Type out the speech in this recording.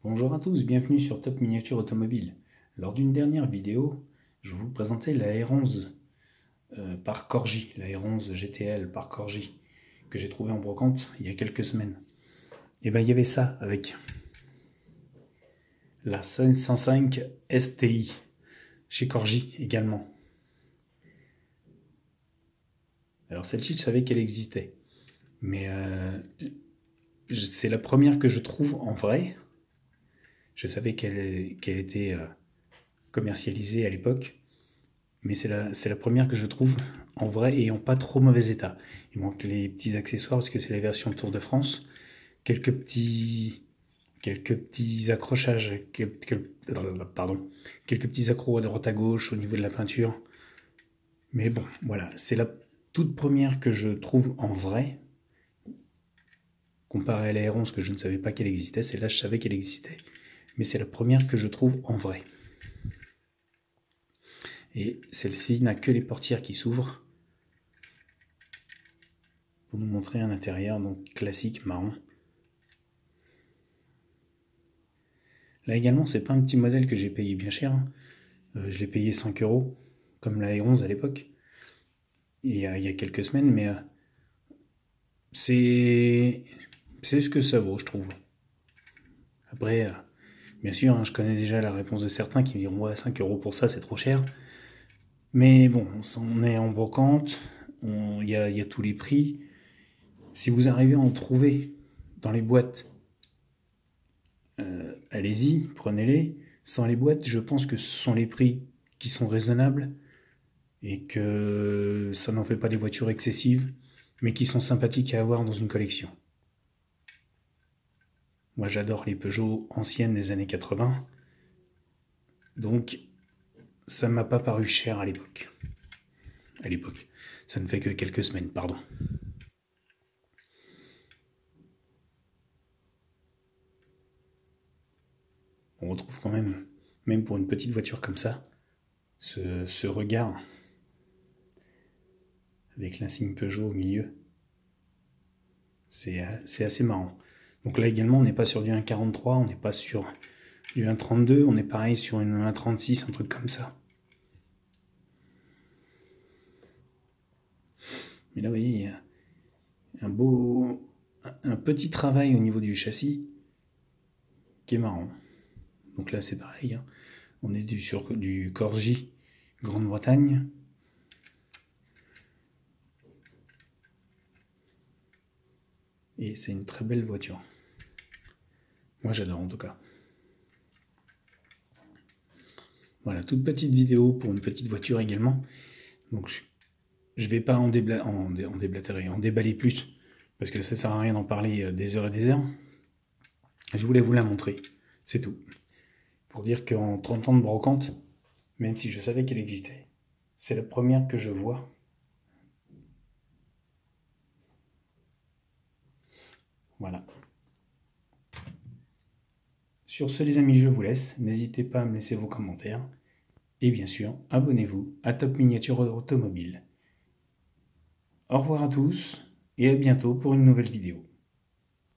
Bonjour à tous, bienvenue sur Top Miniature Automobile. Lors d'une dernière vidéo, je vous présentais la R11 par Corgi, la R11 GTL par Corgi, que j'ai trouvé en brocante il y a quelques semaines. Et bien il y avait ça avec la 505 STI, chez Corgi également. Alors celle-ci, je savais qu'elle existait, mais c'est la première que je trouve en vrai. Je savais qu'elle était commercialisée à l'époque, mais c'est la première que je trouve en vrai et en pas trop mauvais état. Il manque les petits accessoires parce que c'est la version Tour de France. Quelques petits accrochages, quelques petits accros à droite à gauche au niveau de la peinture. Mais bon, voilà, c'est la toute première que je trouve en vrai. Comparé à la R11 que je ne savais pas qu'elle existait, celle-là je savais qu'elle existait. Mais c'est la première que je trouve en vrai. Et celle-ci n'a que les portières qui s'ouvrent. Pour nous montrer un intérieur donc classique marron. Là également, c'est pas un petit modèle que j'ai payé bien cher. Je l'ai payé 5 €, comme la R11 à l'époque, il y a quelques semaines, mais c'est ce que ça vaut, je trouve. Après, bien sûr, hein, je connais déjà la réponse de certains qui me diront ouais, 5 € pour ça, c'est trop cher. Mais bon, on est en brocante, il y a tous les prix. Si vous arrivez à en trouver dans les boîtes, allez-y, prenez-les. Sans les boîtes, je pense que ce sont les prix qui sont raisonnables et que ça n'en fait pas des voitures excessives, mais qui sont sympathiques à avoir dans une collection. Moi, j'adore les Peugeot anciennes des années 80, donc ça m'a pas paru cher à l'époque. Ça ne fait que quelques semaines, pardon. On retrouve quand même pour une petite voiture comme ça, ce regard avec l'insigne Peugeot au milieu. C'est assez marrant. Donc là également, on n'est pas sur du 1,43, on n'est pas sur du 1,32, on est pareil sur une 1,36, un truc comme ça. Mais là, vous voyez, il y a un petit travail au niveau du châssis qui est marrant. Donc là, c'est pareil, hein. On est sur du Corgi Grande-Bretagne. Et c'est une très belle voiture. Moi, j'adore en tout cas. Voilà, toute petite vidéo pour une petite voiture également. Donc, je vais pas en déballer plus, parce que ça sert à rien d'en parler des heures et des heures. Je voulais vous la montrer, c'est tout. Pour dire qu'en 30 ans de brocante, même si je savais qu'elle existait, c'est la première que je vois. Voilà. Sur ce les amis, je vous laisse. N'hésitez pas à me laisser vos commentaires. Et bien sûr, abonnez-vous à Top Miniature Automobile. Au revoir à tous et à bientôt pour une nouvelle vidéo.